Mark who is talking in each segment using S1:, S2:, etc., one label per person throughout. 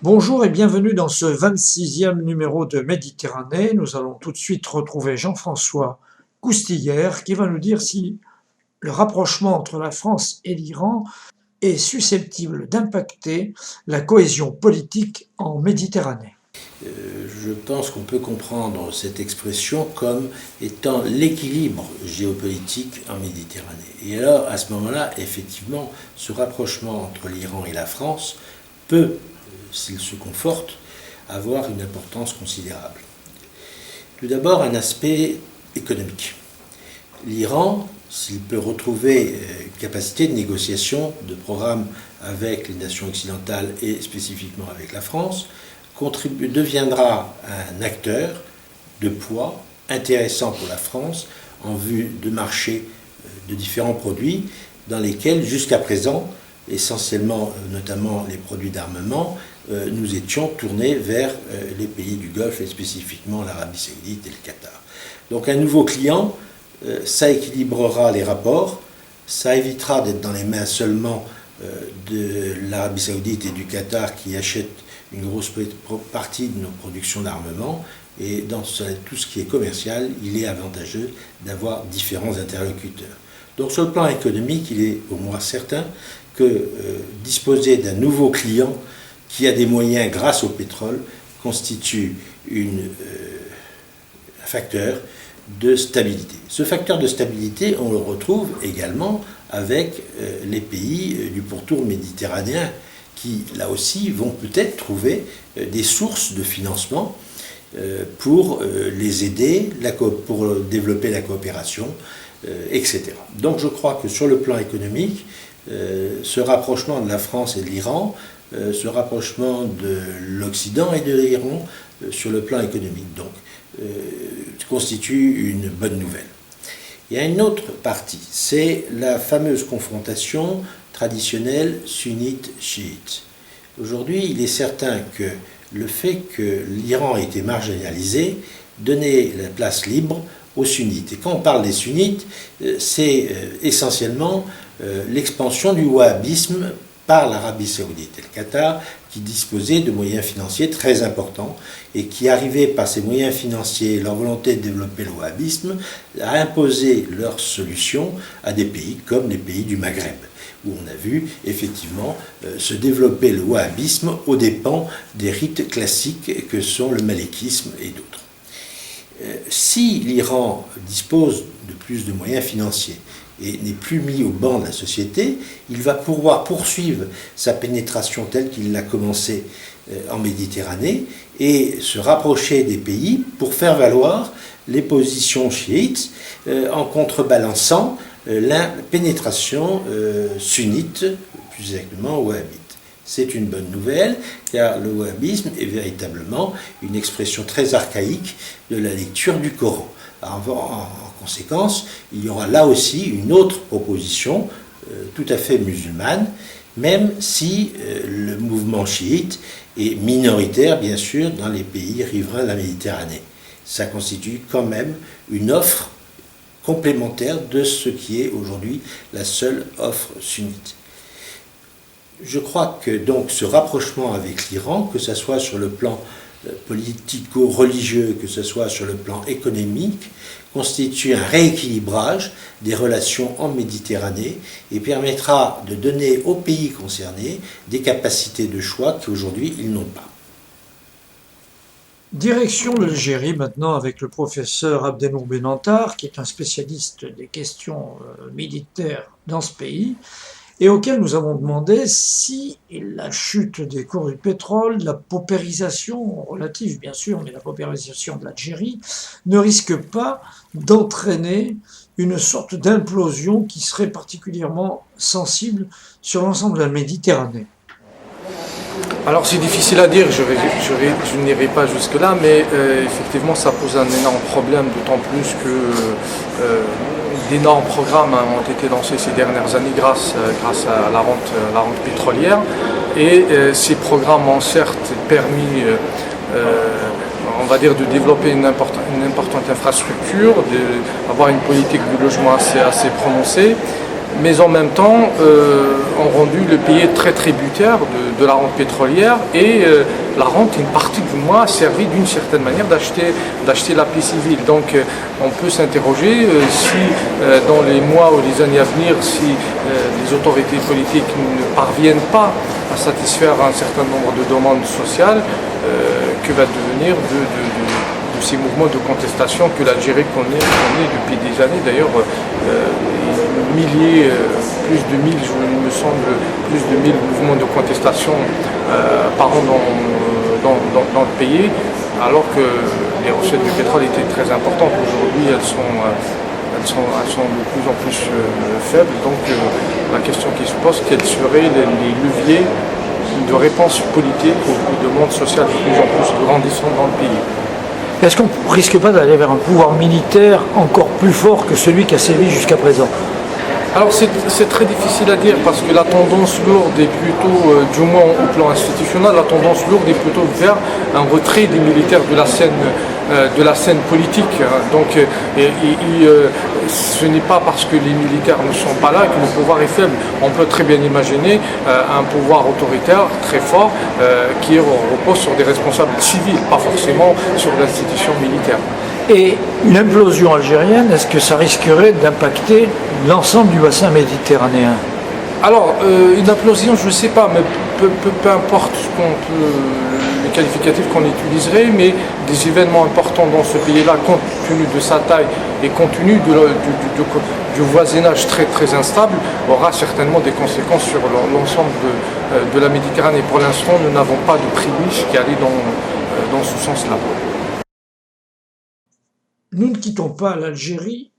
S1: Bonjour et bienvenue dans ce 26e numéro de Méditerranée. Nous allons tout de suite retrouver Jean-François Coustillère qui va nous dire si le rapprochement entre la France et l'Iran est susceptible d'impacter la cohésion politique en Méditerranée.
S2: Je pense qu'on peut comprendre cette expression comme étant l'équilibre géopolitique en Méditerranée. Et alors, à ce moment-là, effectivement, ce rapprochement entre l'Iran et la France peut, s'il se conforte, avoir une importance considérable. Tout d'abord, un aspect économique. L'Iran, s'il peut retrouver capacité de négociation, de programme avec les nations occidentales et spécifiquement avec la France, deviendra un acteur de poids intéressant pour la France en vue de marchés de différents produits dans lesquels jusqu'à présent, essentiellement notamment les produits d'armement, nous étions tournés vers les pays du Golfe et spécifiquement l'Arabie Saoudite et le Qatar. Donc un nouveau client, ça équilibrera les rapports, ça évitera d'être dans les mains seulement de l'Arabie Saoudite et du Qatar qui achètent une grosse partie de nos productions d'armement, et dans tout ce qui est commercial, il est avantageux d'avoir différents interlocuteurs. Donc sur le plan économique, il est au moins certain que disposer d'un nouveau client qui a des moyens grâce au pétrole constitue un facteur de stabilité. Ce facteur de stabilité, on le retrouve également avec les pays du pourtour méditerranéen, qui, là aussi, vont peut-être trouver des sources de financement pour les aider, pour développer la coopération, etc. Donc je crois que sur le plan économique, ce rapprochement de la France et de l'Iran, ce rapprochement de l'Occident et de l'Iran sur le plan économique, donc, constitue une bonne nouvelle. Il y a une autre partie, c'est la fameuse confrontation traditionnelle sunnite-chiite. Aujourd'hui, il est certain que le fait que l'Iran ait été marginalisé donnait la place libre aux sunnites. Et quand on parle des sunnites, c'est essentiellement l'expansion du wahhabisme par l'Arabie Saoudite et le Qatar, qui disposaient de moyens financiers très importants et qui arrivaient par ces moyens financiers, leur volonté de développer le wahhabisme, à imposer leurs solutions à des pays comme les pays du Maghreb, où on a vu effectivement se développer le wahhabisme aux dépens des rites classiques que sont le malékisme et d'autres. Si l'Iran dispose de plus de moyens financiers et n'est plus mis au banc de la société, il va pouvoir poursuivre sa pénétration telle qu'il l'a commencé en Méditerranée et se rapprocher des pays pour faire valoir les positions chiites en contrebalançant la pénétration sunnite, plus exactement wahhabite. C'est une bonne nouvelle, car le wahhabisme est véritablement une expression très archaïque de la lecture du Coran. En conséquence, il y aura là aussi une autre proposition tout à fait musulmane, même si le mouvement chiite est minoritaire, bien sûr, dans les pays riverains de la Méditerranée. Ça constitue quand même une offre complémentaire de ce qui est aujourd'hui la seule offre sunnite. Je crois que donc ce rapprochement avec l'Iran, que ce soit sur le plan politico-religieux, que ce soit sur le plan économique, constitue un rééquilibrage des relations en Méditerranée et permettra de donner aux pays concernés des capacités de choix qu'aujourd'hui ils n'ont pas.
S1: Direction l'Algérie maintenant avec le professeur Abdelnour Benantar, qui est un spécialiste des questions militaires dans ce pays, et auquel nous avons demandé si la chute des cours du pétrole, la paupérisation relative bien sûr, mais la paupérisation de l'Algérie, ne risque pas d'entraîner une sorte d'implosion qui serait particulièrement sensible sur l'ensemble de la Méditerranée.
S3: Alors c'est difficile à dire, je n'irai pas jusque-là, mais effectivement ça pose un énorme problème, d'autant plus que d'énormes programmes ont été lancés ces dernières années grâce à la rente pétrolière. Et ces programmes ont certes permis, on va dire, de développer une importante infrastructure, d'avoir une politique de logement assez prononcée. mais en même temps ont rendu le pays très tributaire de la rente pétrolière et la rente, une partie du mois, a servi d'une certaine manière d'acheter la paix civile. Donc on peut s'interroger si dans les mois ou les années à venir, si les autorités politiques ne parviennent pas à satisfaire un certain nombre de demandes sociales, que va devenir de ces mouvements de contestation que l'Algérie connaît depuis des années. D'ailleurs, milliers, plus de 1000, il me semble, plus de 1000 mouvements de contestation par an dans le pays, alors que les recettes du pétrole étaient très importantes. Aujourd'hui, elles sont de plus en plus faibles. Donc la question qui se pose, quels seraient les leviers de réponse politique aux demandes sociales de plus en plus grandissantes dans le pays?
S1: Est-ce qu'on ne risque pas d'aller vers un pouvoir militaire encore plus fort que celui qui a sévi jusqu'à présent?
S3: Alors c'est très difficile à dire parce que la tendance lourde est plutôt, du moins au plan institutionnel, la tendance lourde est plutôt vers un retrait des militaires de la scène politique. Donc ce n'est pas parce que les militaires ne sont pas là que le pouvoir est faible. On peut très bien imaginer un pouvoir autoritaire très fort qui repose sur des responsables civils, pas forcément sur l'institution militaire.
S1: Et une implosion algérienne, est-ce que ça risquerait d'impacter l'ensemble du bassin méditerranéen?
S3: Alors, une implosion, je ne sais pas, mais peu importe les qualificatifs qu'on utiliserait, mais des événements importants dans ce pays-là, compte tenu de sa taille et compte tenu du voisinage très très instable, aura certainement des conséquences sur l'ensemble de la Méditerranée. Pour l'instant, nous n'avons pas de prémices qui allaient dans ce sens-là.
S1: Nous ne quittons pas l'Algérie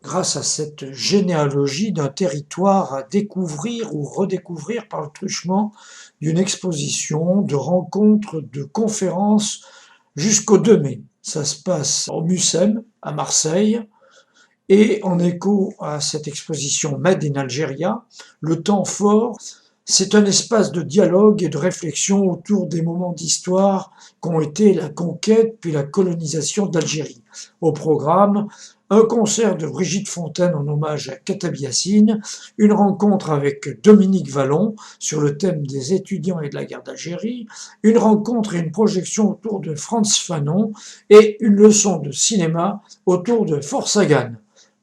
S1: grâce à cette généalogie d'un territoire à découvrir ou redécouvrir par le truchement d'une exposition, de rencontres, de conférences jusqu'au 2 mai. Ça se passe au Mucem, à Marseille, et en écho à cette exposition Made in Algeria, le temps fort, c'est un espace de dialogue et de réflexion autour des moments d'histoire qu'ont été la conquête puis la colonisation d'Algérie. Au programme, un concert de Brigitte Fontaine en hommage à Khatab Yassine, une rencontre avec Dominique Vallon sur le thème des étudiants et de la guerre d'Algérie, une rencontre et une projection autour de Frantz Fanon et une leçon de cinéma autour de Forsagan.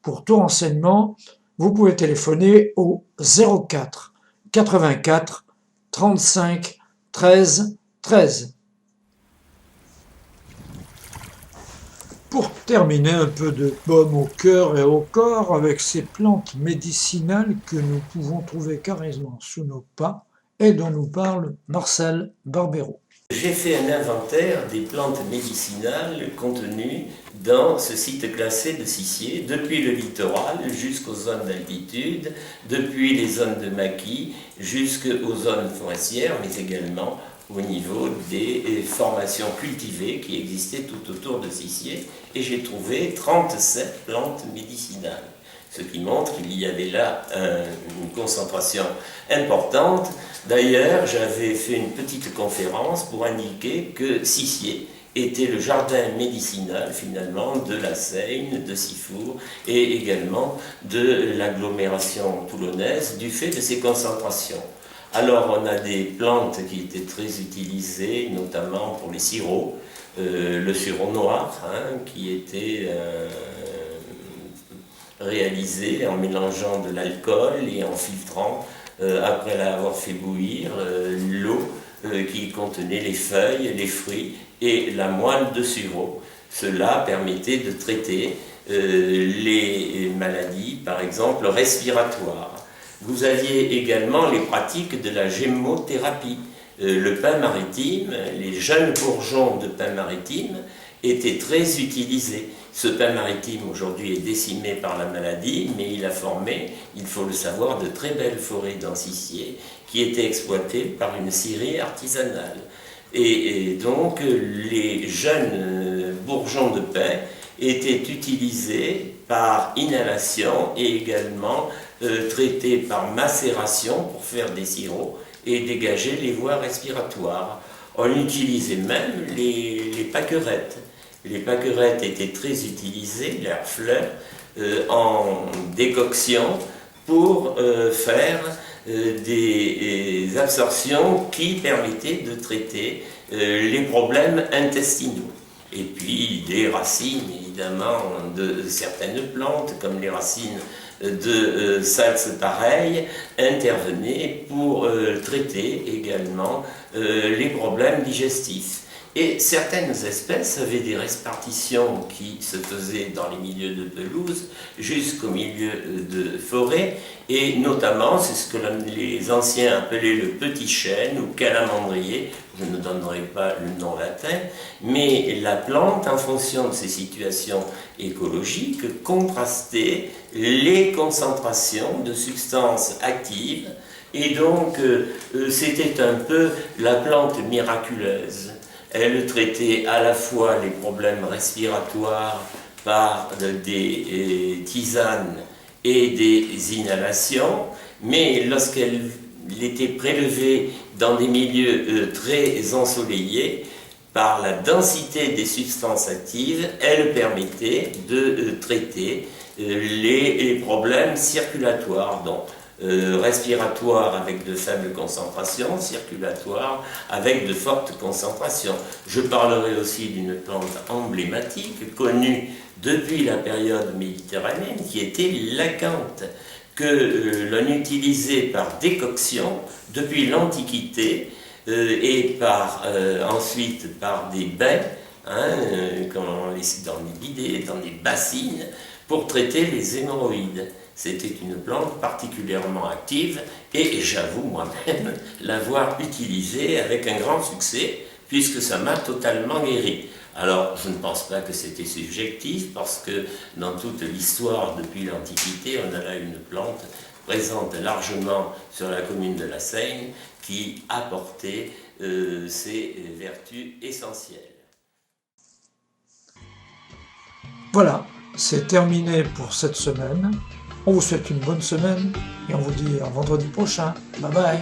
S1: Pour tout renseignement, vous pouvez téléphoner au 04 84 35 13 13. Pour terminer, un peu de baume au cœur et au corps avec ces plantes médicinales que nous pouvons trouver carrément sous nos pas et dont nous parle Marcel Barbero.
S4: J'ai fait un inventaire des plantes médicinales contenues dans ce site classé de Sissier, depuis le littoral jusqu'aux zones d'altitude, depuis les zones de maquis jusqu'aux zones forestières, mais également au niveau des formations cultivées qui existaient tout autour de Sissier. Et j'ai trouvé 37 plantes médicinales, ce qui montre qu'il y avait là une concentration importante. D'ailleurs, j'avais fait une petite conférence pour indiquer que Sissier était le jardin médicinal finalement de la Seine, de Sifour et également de l'agglomération toulonnaise du fait de ces concentrations. Alors on a des plantes qui étaient très utilisées, notamment pour les sirops, le sirop noir qui était réalisé en mélangeant de l'alcool et en filtrant après l'avoir fait bouillir l'eau qui contenait les feuilles, les fruits et la moelle de sureau. Cela permettait de traiter les maladies, par exemple respiratoires. Vous aviez également les pratiques de la gémothérapie. Le pin maritime, les jeunes bourgeons de pin maritime étaient très utilisés. Ce pin maritime aujourd'hui est décimé par la maladie, mais il a formé, il faut le savoir, de très belles forêts dans Sissier qui étaient exploitées par une scierie artisanale. Et donc les jeunes bourgeons de pin étaient utilisés par inhalation et également traités par macération pour faire des sirops et dégager les voies respiratoires. On utilisait même les pâquerettes. Les pâquerettes étaient très utilisées, leurs fleurs, en décoction pour faire des absorptions qui permettaient de traiter les problèmes intestinaux. Et puis des racines, évidemment, de certaines plantes, comme les racines de salse-pareil, intervenaient pour traiter également les problèmes digestifs. Et certaines espèces avaient des répartitions qui se faisaient dans les milieux de pelouse jusqu'au milieu de forêt, et notamment, c'est ce que les anciens appelaient le petit chêne ou calamandrier, je ne donnerai pas le nom latin, mais la plante, en fonction de ses situations écologiques, contrastait les concentrations de substances actives, et donc c'était un peu la plante miraculeuse. Elle traitait à la fois les problèmes respiratoires par des tisanes et des inhalations, mais lorsqu'elle était prélevée dans des milieux très ensoleillés, par la densité des substances actives, elle permettait de traiter les problèmes circulatoires, donc respiratoire avec de faibles concentrations, circulatoire avec de fortes concentrations. Je parlerai aussi d'une plante emblématique connue depuis la période méditerranéenne qui était l'acanthe, que l'on utilisait par décoction depuis l'Antiquité et ensuite par des bains, dans les bidets, dans des bassines, pour traiter les hémorroïdes. C'était une plante particulièrement active et j'avoue moi-même l'avoir utilisée avec un grand succès puisque ça m'a totalement guéri. Alors je ne pense pas que c'était subjectif parce que dans toute l'histoire depuis l'Antiquité, on a là une plante présente largement sur la commune de la Seigne qui apportait ses vertus essentielles.
S1: Voilà, c'est terminé pour cette semaine. On vous souhaite une bonne semaine et on vous dit à vendredi prochain. Bye bye.